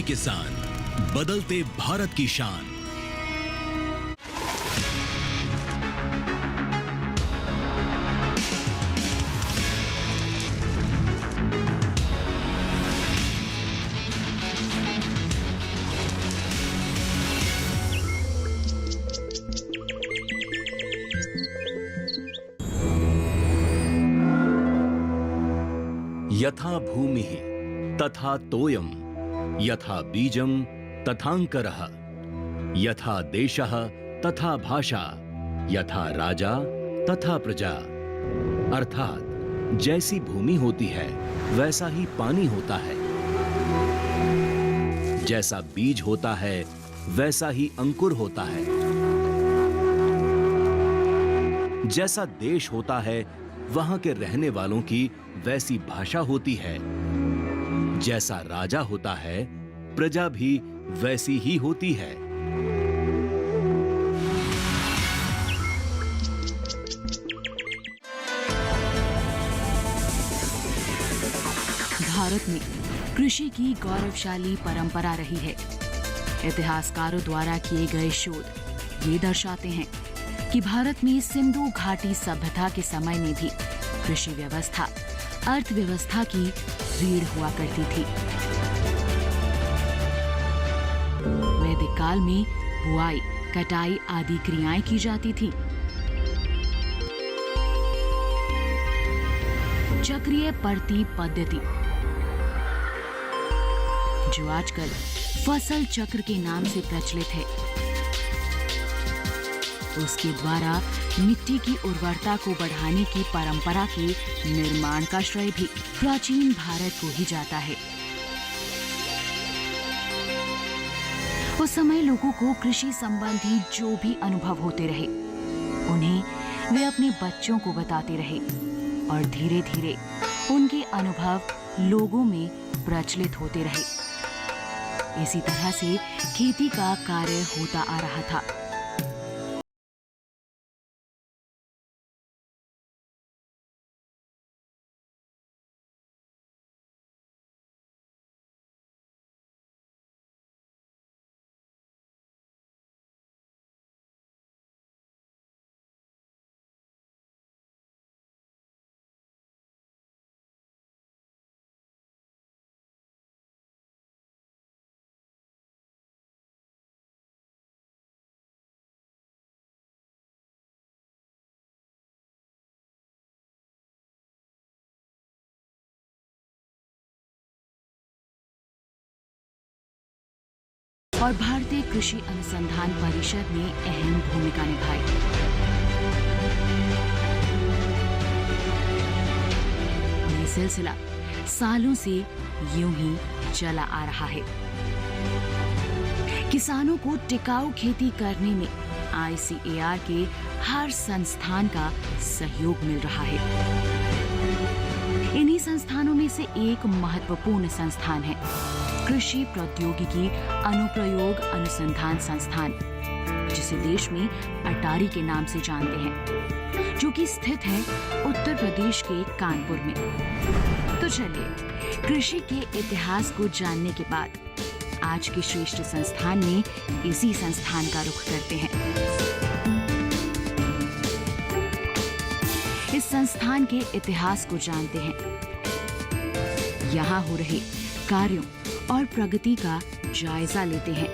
मेहनती किसान, बदलते भारत की शान। यथा भूमिः तथा तोयम, यथा बीजम तथांकरः, यथा देशः तथा भाषा, यथा राजा तथा प्रजा। अर्थात जैसी भूमि होती है वैसा ही पानी होता है, जैसा बीज होता है वैसा ही अंकुर होता है, जैसा देश होता है वहां के रहने वालों की वैसी भाषा होती है, जैसा राजा होता है प्रजा भी वैसी ही होती है। भारत में कृषि की गौरवशाली परंपरा रही है। इतिहासकारों द्वारा किए गए शोध ये दर्शाते हैं कि भारत में सिंधु घाटी सभ्यता के समय में भी कृषि व्यवस्था अर्थव्यवस्था की रीढ़ हुआ करती थी। वैदिक काल में बुआई, कटाई आदि क्रियाएं की जाती थी। चक्रीय परती पद्धति, जो आजकल फसल चक्र के नाम से प्रचलित है, उसके द्वारा मिट्टी की उर्वरता को बढ़ाने की परंपरा के निर्माण का श्रेय भी प्राचीन भारत को ही जाता है। उस समय लोगों को कृषि संबंधी जो भी अनुभव होते रहे, उन्हें वे अपने बच्चों को बताते रहे और धीरे धीरे उनके अनुभव लोगों में प्रचलित होते रहे। इसी तरह से खेती का कार्य होता आ रहा था। और भारतीय कृषि अनुसंधान परिषद ने अहम भूमिका निभाई। ये सिलसिला सालों से यूं ही चला आ रहा है। किसानों को टिकाऊ खेती करने में ICAR के हर संस्थान का सहयोग मिल रहा है। इन्हीं संस्थानों में से एक महत्वपूर्ण संस्थान है कृषि प्रौद्योगिकी अनुप्रयोग अनुसंधान संस्थान, जिसे देश में अटारी के नाम से जानते हैं, जो कि स्थित है उत्तर प्रदेश के कानपुर में। तो चलिए कृषि के इतिहास को जानने के बाद आज के श्रेष्ठ संस्थान में इसी संस्थान का रुख करते हैं। इस संस्थान के इतिहास को जानते हैं, यहाँ हो रहे कार्यों और प्रगति का जायजा लेते हैं।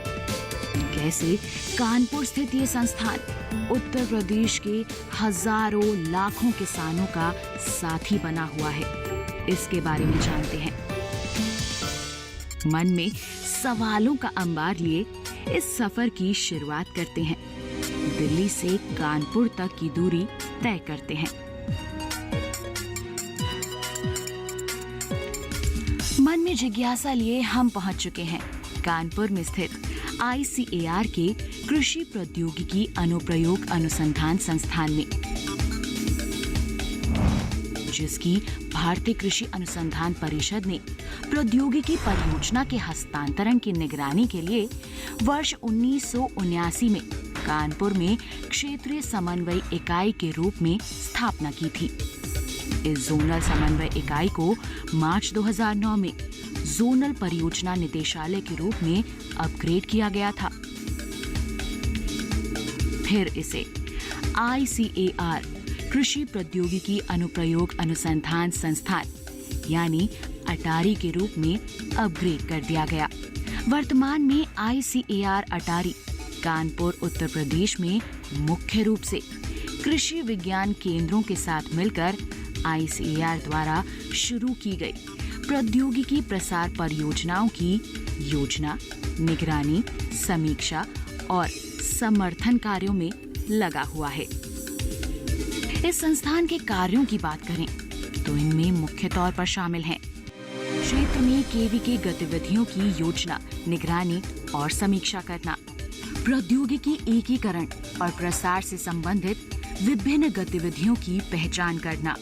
कैसे कानपुर स्थित ये संस्थान उत्तर प्रदेश के हजारों लाखों किसानों का साथी बना हुआ है, इसके बारे में जानते हैं। मन में सवालों का अंबार लिए इस सफर की शुरुआत करते हैं। दिल्ली से कानपुर तक की दूरी तय करते हैं। मन में जिज्ञासा लिए हम पहुंच चुके हैं कानपुर में स्थित ICAR के कृषि प्रौद्योगिकी अनुप्रयोग अनुसंधान संस्थान में, जिसकी भारतीय कृषि अनुसंधान परिषद ने प्रौद्योगिकी परियोजना के हस्तांतरण की निगरानी के लिए वर्ष 1979 में कानपुर में क्षेत्रीय समन्वय इकाई के रूप में स्थापना की थी। इस जोनल समन्वय इकाई को मार्च 2009 में जोनल परियोजना निदेशालय के रूप में अपग्रेड किया गया था। फिर इसे ICAR कृषि प्रौद्योगिकी अनुप्रयोग अनुसंधान संस्थान यानी अटारी के रूप में अपग्रेड कर दिया गया। वर्तमान में ICAR अटारी कानपुर उत्तर प्रदेश में मुख्य रूप से कृषि विज्ञान केंद्रों के साथ मिलकर ICAR द्वारा शुरू की गई प्रौद्योगिकी प्रसार परियोजनाओं की योजना, निगरानी, समीक्षा और समर्थन कार्यों में लगा हुआ है। इस संस्थान के कार्यों की बात करें तो इनमें मुख्य तौर पर शामिल हैं क्षेत्र में केवीके गतिविधियों की योजना, निगरानी और समीक्षा करना, प्रौद्योगिकी एकीकरण और प्रसार से संबंधित विभिन्न गतिविधियों की पहचान करना,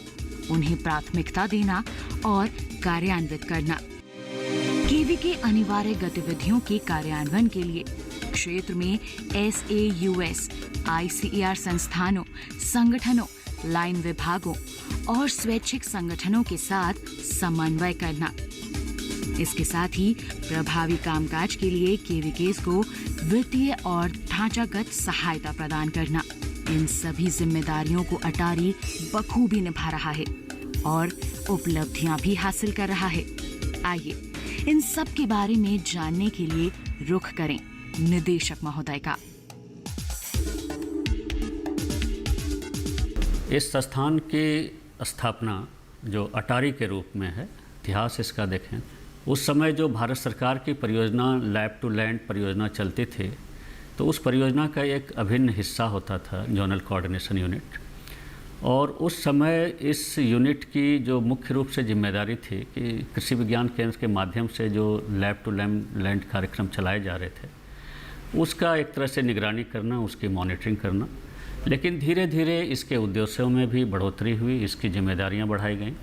उन्हें प्राथमिकता देना और कार्यान्वित करना। केवीके अनिवार्य गतिविधियों के कार्यान्वयन के लिए क्षेत्र में SAUS, ICAR संस्थानों, संगठनों, लाइन विभागों और स्वैच्छिक संगठनों के साथ समन्वय करना। इसके साथ ही प्रभावी कामकाज के लिए केवीकेस को वित्तीय और ढांचागत सहायता प्रदान करना। इन सभी जिम्मेदारियों को अटारी बखूबी निभा रहा है और उपलब्धियां भी हासिल कर रहा है। आइए इन सब के बारे में जानने के लिए रुख करें निदेशक महोदय का। इस संस्थान की स्थापना जो अटारी के रूप में है, इतिहास इसका देखें, उस समय जो भारत सरकार की परियोजना लैब टू लैंड परियोजना चलती थी, तो उस परियोजना का एक अभिन्न हिस्सा होता था जोनल कोऑर्डिनेशन यूनिट। और उस समय इस यूनिट की जो मुख्य रूप से जिम्मेदारी थी कि कृषि विज्ञान केंद्र के माध्यम से जो लैब टू लैंड कार्यक्रम चलाए जा रहे थे, उसका एक तरह से निगरानी करना, उसकी मॉनिटरिंग करना। लेकिन धीरे धीरे इसके उद्देश्यों में भी बढ़ोतरी हुई, इसकी जिम्मेदारियां बढ़ाई गईं।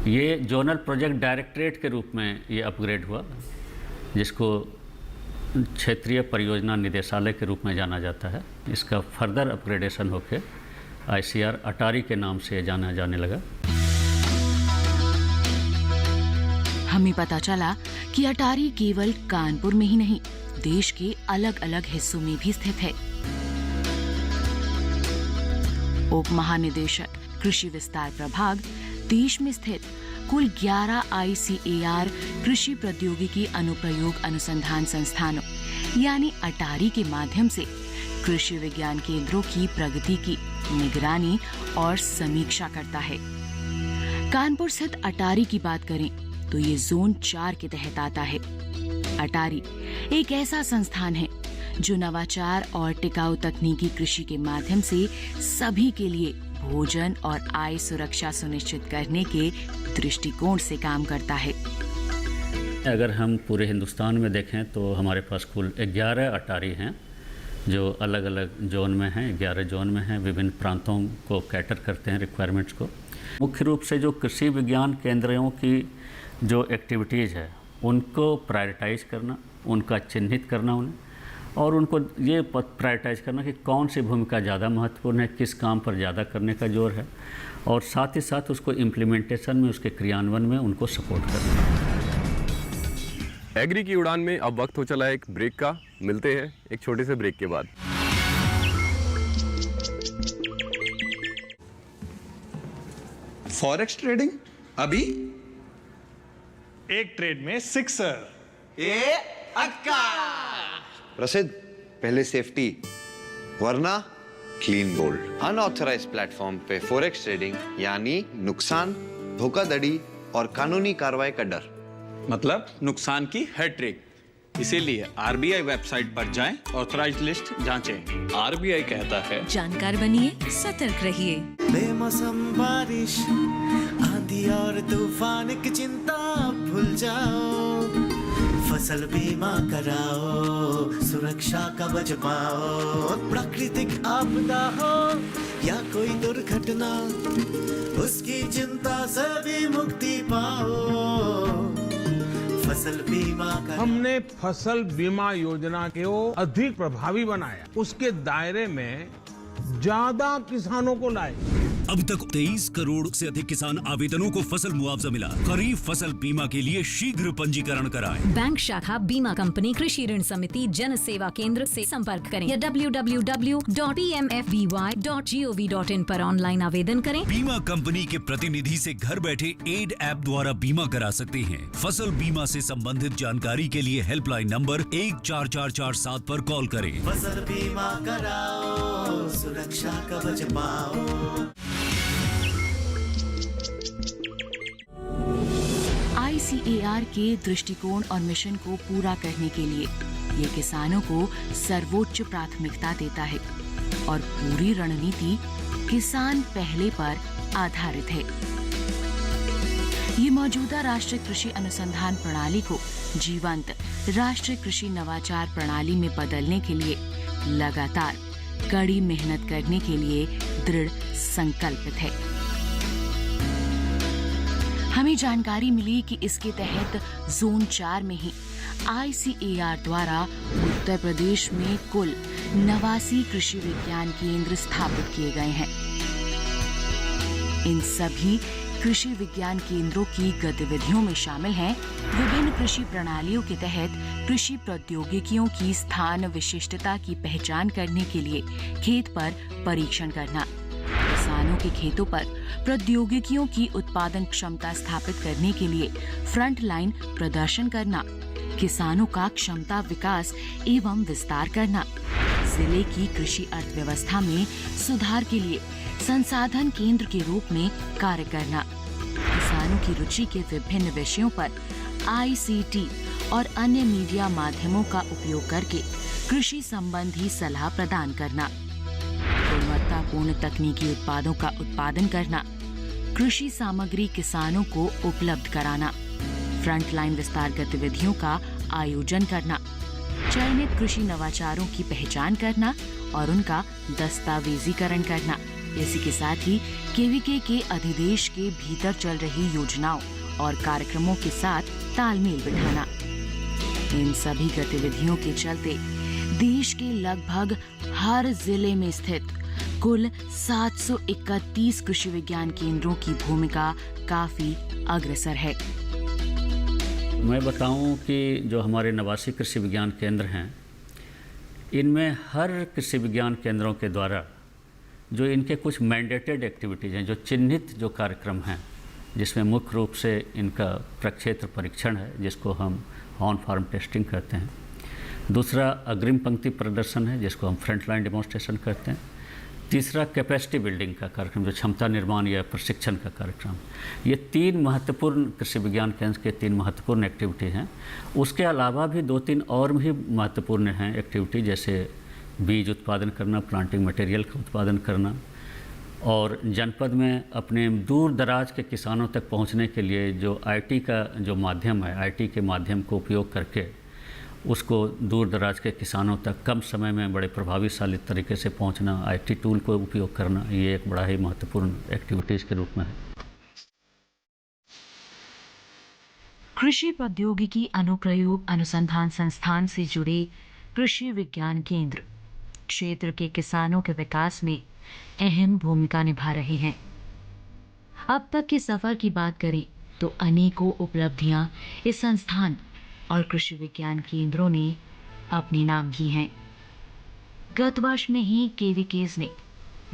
ये जोनल प्रोजेक्ट डायरेक्टरेट के रूप में ये अपग्रेड हुआ, जिसको क्षेत्रीय परियोजना निदेशालय के रूप में जाना जाता है। इसका फर्दर अपग्रेडेशन होकर ICAR अटारी के नाम से जाना जाने लगा। हमें पता चला कि अटारी केवल कानपुर में ही नहीं, देश के अलग अलग हिस्सों में भी स्थित है। उप महानिदेशक कृषि विस्तार प्रभाग देश में स्थित कुल 11 ICAR कृषि प्रौद्योगिकी अनुप्रयोग अनुसंधान संस्थानों यानी अटारी के माध्यम से कृषि विज्ञान केंद्रों की प्रगति की निगरानी और समीक्षा करता है। कानपुर स्थित अटारी की बात करें तो ये जोन 4 के तहत आता है। अटारी एक ऐसा संस्थान है जो नवाचार और टिकाऊ तकनीकी कृषि के माध्यम से सभी के लिए भोजन और आय सुरक्षा सुनिश्चित करने के दृष्टिकोण से काम करता है। अगर हम पूरे हिंदुस्तान में देखें तो हमारे पास कुल 11 अटारी हैं जो अलग अलग जोन में हैं, 11 जोन में हैं, विभिन्न प्रांतों को कैटर करते हैं, रिक्वायरमेंट्स को। मुख्य रूप से जो कृषि विज्ञान केंद्रों की जो एक्टिविटीज़ है उनको प्रायोरिटाइज करना, उनका चिन्हित करना उन्हें, और उनको ये प्रायोरिटाइज करना कि कौन सी भूमिका ज़्यादा महत्वपूर्ण है, किस काम पर ज़्यादा करने का जोर है, और साथ ही साथ उसको इम्प्लीमेंटेशन में, उसके क्रियान्वयन में उनको सपोर्ट करना। एग्री की उड़ान में अब वक्त हो चला है एक ब्रेक का। मिलते हैं एक छोटे से ब्रेक के बाद। फॉरेक्स ट्रेडिंग अभी एक ट्रेड में सिक्सर। प्रसिद्ध, पहले सेफ्टी वरना क्लीन बोल्ड। अनऑथराइज प्लेटफॉर्म पे फॉरेक्स ट्रेडिंग यानी नुकसान, धोखाधड़ी और कानूनी कार्रवाई का डर। मतलब नुकसान की हैट्रिक। इसीलिए आरबीआई वेबसाइट पर जाएं, ऑथराइज्ड लिस्ट जांचें। आरबीआई कहता है जानकार बनिए, सतर्क रहिए। बेमौसम बारिश, आंधी और तूफान की चिंता भूल जाओ, फसल बीमा कराओ, सुरक्षा कवच पाओ। प्राकृतिक आपदा हो या कोई दुर्घटना, उसकी चिंता से भी मुक्ति पाओ। फसल बीमा हमने फसल बीमा योजना को अधिक प्रभावी बनाया, उसके दायरे में ज्यादा किसानों को लाए। अब तक 23 करोड़ से अधिक किसान आवेदनों को फसल मुआवजा मिला। खरीफ फसल बीमा के लिए शीघ्र पंजीकरण कराएं। बैंक शाखा, बीमा कंपनी, कृषि ऋण समिति, जन सेवा केंद्र से संपर्क करें या www.pmfby.gov.in पर ऑनलाइन आवेदन करें। बीमा कंपनी के प्रतिनिधि से घर बैठे एड ऐप द्वारा बीमा करा सकते हैं। फसल बीमा से संबंधित जानकारी के लिए हेल्पलाइन नंबर 14447 पर कॉल करें। फसल बीमा कराओ, सुरक्षा कवच पाओ। ICAR के दृष्टिकोण और मिशन को पूरा करने के लिए ये किसानों को सर्वोच्च प्राथमिकता देता है और पूरी रणनीति किसान पहले पर आधारित है। ये मौजूदा राष्ट्रीय कृषि अनुसंधान प्रणाली को जीवंत राष्ट्रीय कृषि नवाचार प्रणाली में बदलने के लिए लगातार कड़ी मेहनत करने के लिए दृढ़ संकल्पित है। हमें जानकारी मिली कि इसके तहत जोन 4 में ही ICAR द्वारा उत्तर प्रदेश में कुल 89 कृषि विज्ञान केंद्र स्थापित किए गए हैं। इन सभी कृषि विज्ञान केंद्रों की गतिविधियों में शामिल हैं विभिन्न कृषि प्रणालियों के तहत कृषि प्रौद्योगिकियों की स्थान विशिष्टता की पहचान करने के लिए खेत पर परीक्षण करना, किसानों के खेतों पर प्रौद्योगिकियों की उत्पादन क्षमता स्थापित करने के लिए फ्रंट लाइन प्रदर्शन करना, किसानों का क्षमता विकास एवं विस्तार करना, जिले की कृषि अर्थव्यवस्था में सुधार के लिए संसाधन केंद्र के रूप में कार्य करना, किसानों की रुचि के विभिन्न विषयों पर ICT और अन्य मीडिया माध्यमों का उपयोग करके कृषि संबंधी सलाह प्रदान करना, गुणवत्तापूर्ण तकनीकी उत्पादों का उत्पादन करना, कृषि सामग्री किसानों को उपलब्ध कराना, फ्रंटलाइन विस्तार गतिविधियों का आयोजन करना, चयनित कृषि नवाचारों की पहचान करना और उनका दस्तावेजीकरण करना। इसी के साथ ही KVK के अधिदेश के भीतर चल रही योजनाओं और कार्यक्रमों के साथ तालमेल बिठाना। इन सभी गतिविधियों के चलते देश के लगभग हर जिले में स्थित कुल 731 कृषि विज्ञान केंद्रों की भूमिका काफी अग्रसर है। मैं बताऊं कि जो हमारे 89 कृषि विज्ञान केंद्र हैं, इनमें हर कृषि विज्ञान केंद्रों के द्वारा जो इनके कुछ मैंडेटेड एक्टिविटीज़ हैं, जो चिन्हित जो कार्यक्रम हैं, जिसमें मुख्य रूप से इनका प्रक्षेत्र परीक्षण है, जिसको हम ऑन फार्म टेस्टिंग कहते हैं। दूसरा अग्रिम पंक्ति प्रदर्शन है, जिसको हम फ्रंट लाइन डेमोन्स्ट्रेशन कहते हैं। तीसरा कैपेसिटी बिल्डिंग का कार्यक्रम, जो क्षमता निर्माण या प्रशिक्षण का कार्यक्रम। ये 3 महत्वपूर्ण कृषि विज्ञान केंद्र के 3 महत्वपूर्ण एक्टिविटी हैं। उसके अलावा भी 2-3 और भी महत्वपूर्ण हैं एक्टिविटी, जैसे बीज उत्पादन करना, प्लांटिंग मटेरियल का उत्पादन करना, और जनपद में अपने दूर दराज के किसानों तक पहुंचने के लिए जो IT का जो माध्यम है, IT के माध्यम को उपयोग करके उसको दूर दराज के किसानों तक कम समय में बड़े प्रभावशाली तरीके से पहुंचना, IT टूल को उपयोग करना, ये एक बड़ा ही महत्वपूर्ण एक्टिविटीज़ के रूप में है। कृषि प्रौद्योगिकी अनुप्रयोग अनुसंधान संस्थान से जुड़े कृषि विज्ञान केंद्र क्षेत्र के किसानों के विकास में अहम भूमिका निभा रहे हैं। अब तक के सफर की बात करें तो अनेकों उपलब्धियां इस संस्थान और कृषि विज्ञान केंद्रों ने अपने नाम की हैं। गत वर्ष में ही KVKs ने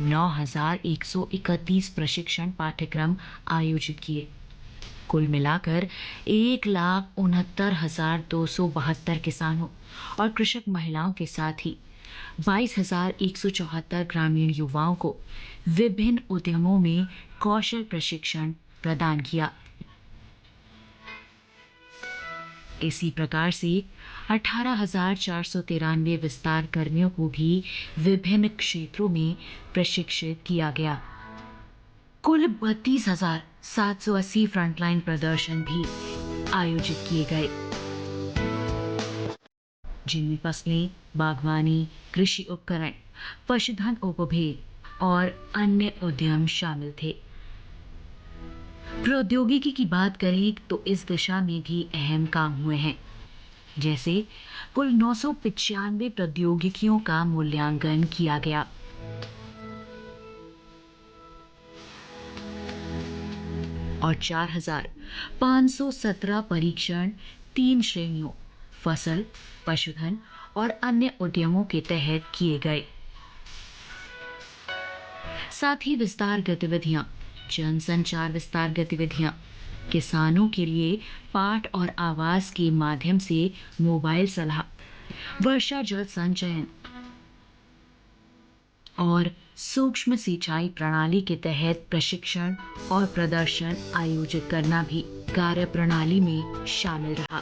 9,131 प्रशिक्षण पाठ्यक्रम आयोजित किए। कुल मिलाकर 1,69,272 किसानों और कृषक महिलाओं के साथ ही 22,174 ग्रामीण युवाओं को विभिन्न उद्यमों में कौशल प्रशिक्षण प्रदान किया। इसी प्रकार से 18,493 विस्तार कर्मियों को भी विभिन्न क्षेत्रों में प्रशिक्षित किया गया। कुल 32,780 फ्रंटलाइन प्रदर्शन भी आयोजित किए गए, जिनमें फसलें, बागवानी, कृषि उपकरण, पशुधन उपभेद और अन्य उद्यम शामिल थे। प्रौद्योगिकी की बात करें तो इस दिशा में भी अहम काम हुए हैं, जैसे कुल 995 प्रौद्योगिकियों का मूल्यांकन किया गया। और 4,517 परीक्षण 3 श्रेणियों फसल, पशुधन और अन्य उद्यमों के तहत किए गए। साथ ही विस्तार गतिविधियां, जनसंचार विस्तार गतिविधियां, किसानों के लिए पाठ और आवास के माध्यम से मोबाइल सलाह, वर्षा जल संचयन और सूक्ष्म सिंचाई प्रणाली के तहत प्रशिक्षण और प्रदर्शन आयोजित करना भी कार्यप्रणाली में शामिल रहा।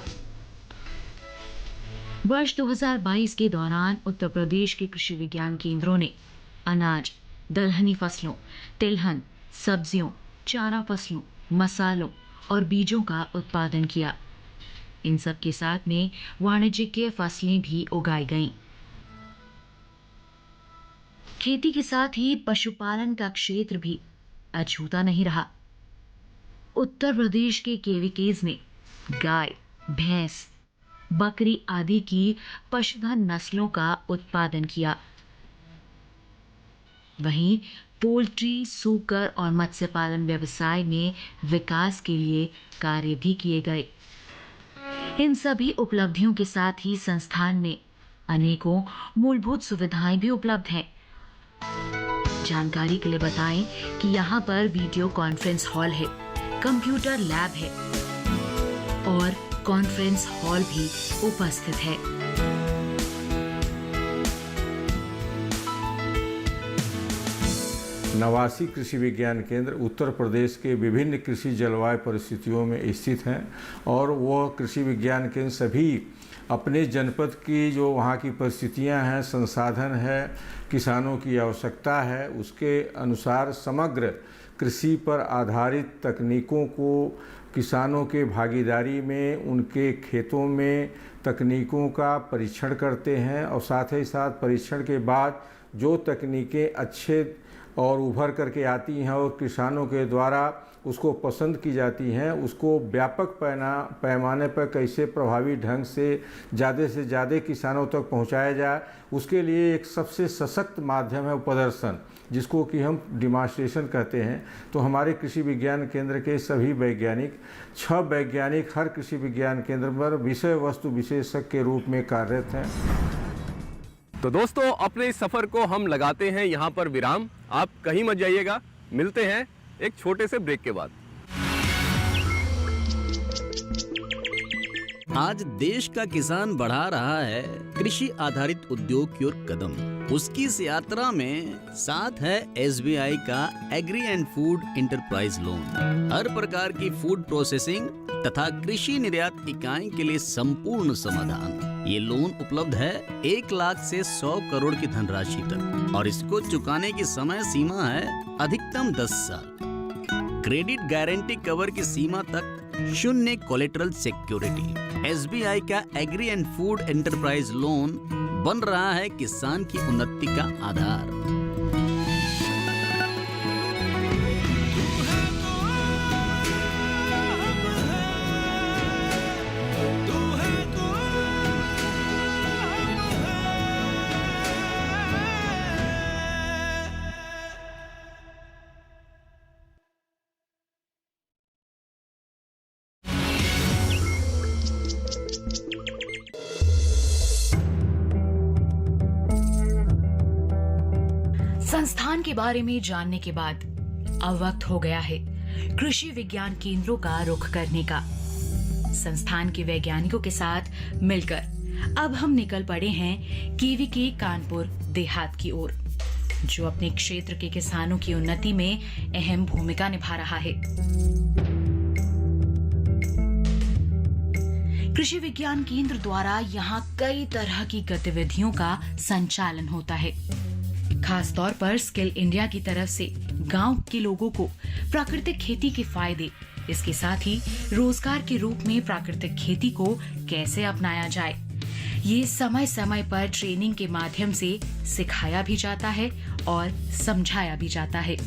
वर्ष 2022 के दौरान उत्तर प्रदेश के कृषि विज्ञान केंद्रों ने अनाज, दलहनी फसलों, तिलहन, सब्जियों, चारा फसलों, मसालों और बीजों का उत्पादन किया। इन सब के साथ में वाणिज्यिक फसलें भी उगाई गईं। खेती के साथ ही पशुपालन का क्षेत्र भी अछूता नहीं रहा। उत्तर प्रदेश के केवीकेज ने गाय, भैंस, बकरी आदि की पशुधन नस्लों का उत्पादन किया। वहीं पोल्ट्री, सूकर और मत्स्य पालन व्यवसाय में विकास के लिए कार्य भी किए गए। इन सभी उपलब्धियों के साथ ही संस्थान में अनेकों मूलभूत सुविधाएं भी उपलब्ध हैं। जानकारी के लिए बताएं कि यहाँ पर वीडियो कॉन्फ्रेंस हॉल है, कंप्यूटर लैब है और कॉन्फ्रेंस हॉल भी उपस्थित है। नवासी कृषि विज्ञान केंद्र उत्तर प्रदेश के विभिन्न कृषि जलवायु परिस्थितियों में स्थित हैं और वह कृषि विज्ञान केंद्र सभी अपने जनपद की जो वहाँ की परिस्थितियाँ हैं, संसाधन है, किसानों की आवश्यकता है, उसके अनुसार समग्र कृषि पर आधारित तकनीकों को किसानों के भागीदारी में उनके खेतों में तकनीकों का परीक्षण करते हैं और साथ ही साथ परीक्षण के बाद जो तकनीकें अच्छे और उभर करके आती हैं और किसानों के द्वारा उसको पसंद की जाती हैं, उसको व्यापक पैमाने पर कैसे प्रभावी ढंग से ज़्यादा किसानों तक पहुंचाया जाए, उसके लिए एक सबसे सशक्त माध्यम है प्रदर्शन, जिसको कि हम डिमॉन्स्ट्रेशन कहते हैं। तो हमारे कृषि विज्ञान केंद्र के सभी वैज्ञानिक 6 वैज्ञानिक हर कृषि विज्ञान केंद्र पर विषय वस्तु विशेषज्ञ के रूप में कार्यरत हैं। तो दोस्तों, अपने इस सफ़र को हम लगाते हैं यहाँ पर विराम। आप कहीं मत जाइएगा, मिलते हैं एक छोटे से ब्रेक के बाद। आज देश का किसान बढ़ा रहा है कृषि आधारित उद्योग की ओर कदम। उसकी इस यात्रा में साथ है SBI का agri and food enterprise loan. हर प्रकार की फूड प्रोसेसिंग तथा कृषि निर्यात इकाई के लिए संपूर्ण समाधान। ये लोन उपलब्ध है 1 लाख से 100 करोड़ की धनराशि तक और इसको चुकाने की समय सीमा है अधिकतम 10 साल। क्रेडिट गारंटी कवर की सीमा तक 0 कोलेटरल सिक्योरिटी। SBI का agri and food enterprise loan बन रहा है किसान की उन्नति का आधार। संस्थान के बारे में जानने के बाद अब वक्त हो गया है कृषि विज्ञान केंद्रों का रुख करने का। संस्थान के वैज्ञानिकों के साथ मिलकर अब हम निकल पड़े हैं केवीके कानपुर देहात की ओर, जो अपने क्षेत्र के किसानों की उन्नति में अहम भूमिका निभा रहा है। कृषि विज्ञान केंद्र द्वारा यहाँ कई तरह की गतिविधियों का संचालन होता है। खास तौर पर स्किल इंडिया की तरफ से गांव के लोगों को प्राकृतिक खेती के फायदे, इसके साथ ही रोजगार के रूप में प्राकृतिक खेती को कैसे अपनाया जाए, ये समय समय पर ट्रेनिंग के माध्यम से सिखाया भी जाता है और समझाया भी जाता है।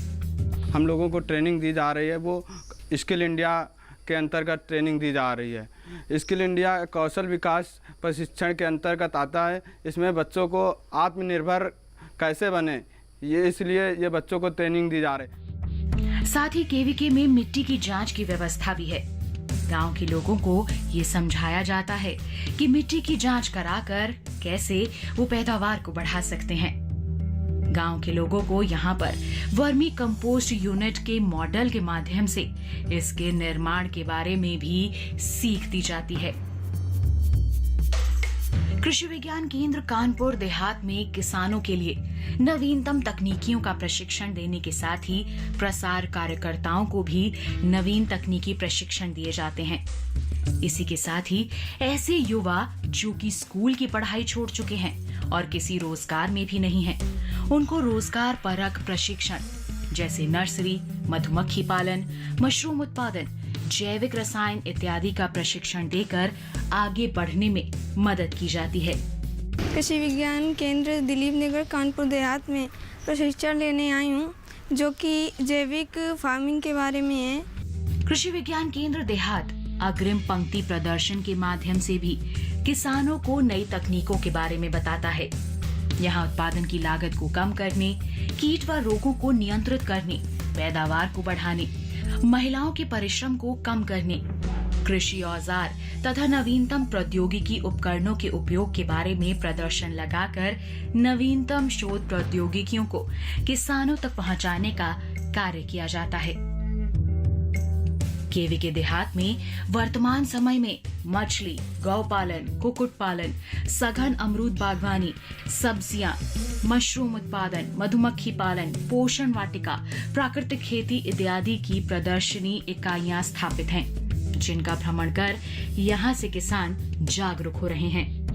हम लोगों को ट्रेनिंग दी जा रही है, वो स्किल इंडिया के अंतर्गत ट्रेनिंग दी जा रही है। स्किल इंडिया कौशल विकास प्रशिक्षण के अंतर्गत आता है। इसमें बच्चों को आत्मनिर्भर कैसे बने, ये इसलिए ये बच्चों को ट्रेनिंग दी जा रही है। साथ ही केवीके में मिट्टी की जांच की व्यवस्था भी है। गांव के लोगों को ये समझाया जाता है कि मिट्टी की जांच कराकर कैसे वो पैदावार को बढ़ा सकते हैं। गांव के लोगों को यहाँ पर वर्मी कंपोस्ट यूनिट के मॉडल के माध्यम से इसके निर्माण के बारे में भी सीख दी जाती है। कृषि विज्ञान केंद्र कानपुर देहात में किसानों के लिए नवीनतम तकनीकियों का प्रशिक्षण देने के साथ ही प्रसार कार्यकर्ताओं को भी नवीन तकनीकी प्रशिक्षण दिए जाते हैं। इसी के साथ ही ऐसे युवा जो कि स्कूल की पढ़ाई छोड़ चुके हैं और किसी रोजगार में भी नहीं हैं, उनको रोजगार परक प्रशिक्षण जैसे नर्सरी, मधुमक्खी पालन, मशरूम उत्पादन, जैविक रसायन इत्यादि का प्रशिक्षण देकर आगे बढ़ने में मदद की जाती है। कृषि विज्ञान केंद्र दिलीप नगर कानपुर देहात में प्रशिक्षण लेने आई हूँ, जो कि जैविक फार्मिंग के बारे में है। कृषि विज्ञान केंद्र देहात अग्रिम पंक्ति प्रदर्शन के माध्यम से भी किसानों को नई तकनीकों के बारे में बताता है। यहाँ उत्पादन की लागत को कम करने, कीट व रोगों को नियंत्रित करने, पैदावार को बढ़ाने, महिलाओं के परिश्रम को कम करने, कृषि औजार तथा नवीनतम प्रौद्योगिकी उपकरणों के उपयोग के बारे में प्रदर्शन लगाकर नवीनतम शोध प्रौद्योगिकियों को किसानों तक पहुंचाने का कार्य किया जाता है। केवीके देहात में वर्तमान समय में मछली, गौपालन, कुक्कुट पालन, सघन अमरूद बागवानी, सब्जियां, मशरूम उत्पादन, मधुमक्खी पालन, पोषण वाटिका, प्राकृतिक खेती इत्यादि की प्रदर्शनी इकाइयां स्थापित हैं, जिनका भ्रमण कर यहां से किसान जागरूक हो रहे हैं।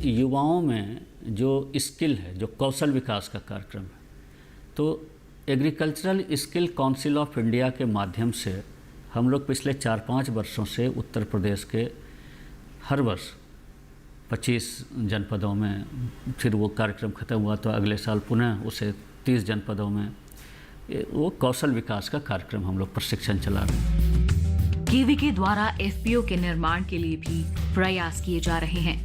युवाओं में जो स्किल है, जो कौशल विकास का कार्यक्रम है, तो agricultural skill council of India के माध्यम से हम लोग पिछले 4-5 वर्षों से उत्तर प्रदेश के हर वर्ष 25 जनपदों में, फिर वो कार्यक्रम खत्म हुआ तो अगले साल पुनः उसे 30 जनपदों में वो कौशल विकास का कार्यक्रम हम लोग प्रशिक्षण चला रहे हैं। केवीके द्वारा एफपीओ के निर्माण के लिए भी प्रयास किए जा रहे हैं।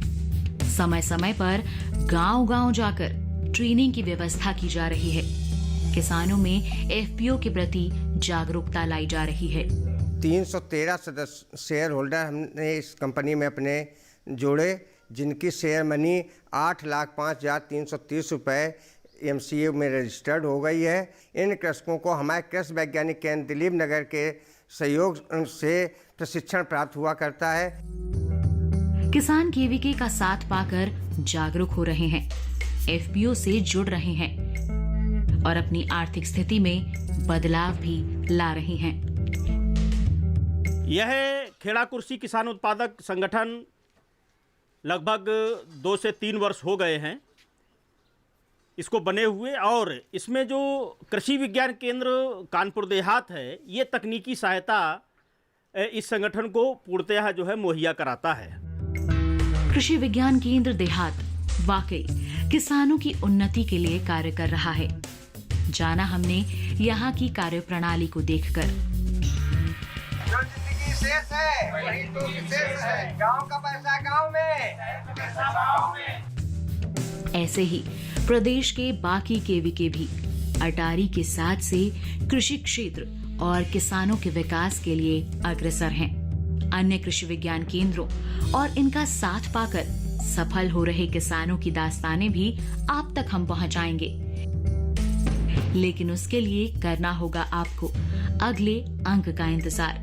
समय समय पर गांव-गांव जाकर ट्रेनिंग की व्यवस्था की जा रही है। किसानों में एफपीओ के प्रति जागरूकता लाई जा रही है। 313 सदस्य शेयर होल्डर हमने इस कंपनी में अपने जोड़े, जिनकी शेयर मनी 8,05,330 रुपये एमसीए में रजिस्टर्ड हो गई है। इन कृषकों को हमारे कृषि वैज्ञानिक केंद्र दिलीप नगर के सहयोग से प्रशिक्षण प्राप्त हुआ करता है। किसान केवीके का साथ पाकर जागरूक हो रहे हैं, एफपीओ से जुड़ रहे हैं और अपनी आर्थिक स्थिति में बदलाव भी ला रहे हैं। यह खेड़ा कुर्सी किसान उत्पादक संगठन लगभग 2 से 3 वर्ष हो गए हैं इसको बने हुए, और इसमें जो कृषि विज्ञान केंद्र कानपुर देहात है, ये तकनीकी सहायता इस संगठन को पूर्णतः जो है मुहैया कराता है। कृषि विज्ञान केंद्र देहात वाकई किसानों की उन्नति के लिए कार्य कर रहा है। जाना हमने यहाँ की कार्यप्रणाली को देखकर। जो जिंदगी शेष है वही तो विशेष है, गांव का पैसा गांव में। ऐसे ही प्रदेश के बाकी केवीके भी अटारी के साथ से कृषि क्षेत्र और किसानों के विकास के लिए अग्रसर हैं। अन्य कृषि विज्ञान केंद्रों और इनका साथ पाकर सफल हो रहे किसानों की दास्तानें भी आप तक हम पहुंचाएंगे। लेकिन उसके लिए करना होगा आपको अगले अंक का इंतजार।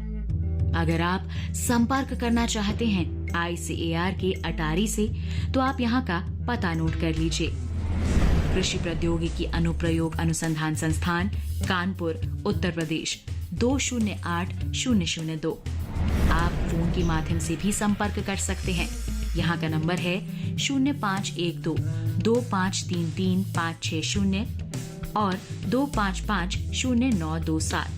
अगर आप संपर्क करना चाहते हैं ICAR के अटारी से, तो आप यहाँ का पता नोट कर लीजिए। कृषि प्रौद्योगिकी अनुप्रयोग अनुसंधान संस्थान, कानपुर, उत्तर प्रदेश 208002। आप फोन के माध्यम से भी संपर्क कर सकते हैं। यहाँ का नंबर है 0512-2533-560 और 2550-927,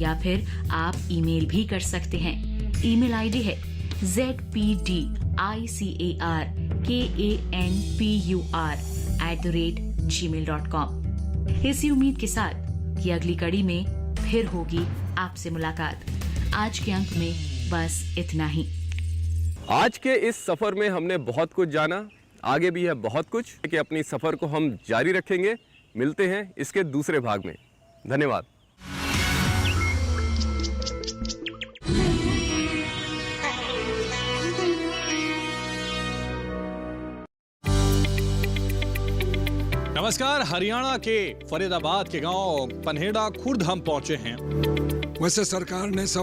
या फिर आप ईमेल भी कर सकते हैं। ईमेल आईडी है zpdicapur@gmail.com। इसी उम्मीद के साथ कि अगली कड़ी में फिर होगी आपसे मुलाकात। आज के अंक में बस इतना ही। आज के इस सफर में हमने बहुत कुछ जाना, आगे भी है बहुत कुछ कि अपनी सफर को हम जारी रखेंगे। मिलते हैं इसके दूसरे भाग में। धन्यवाद। नमस्कार। हरियाणा के फरीदाबाद के गांव पनहेड़ा खुर्द हम पहुंचे हैं। वैसे सरकार ने सब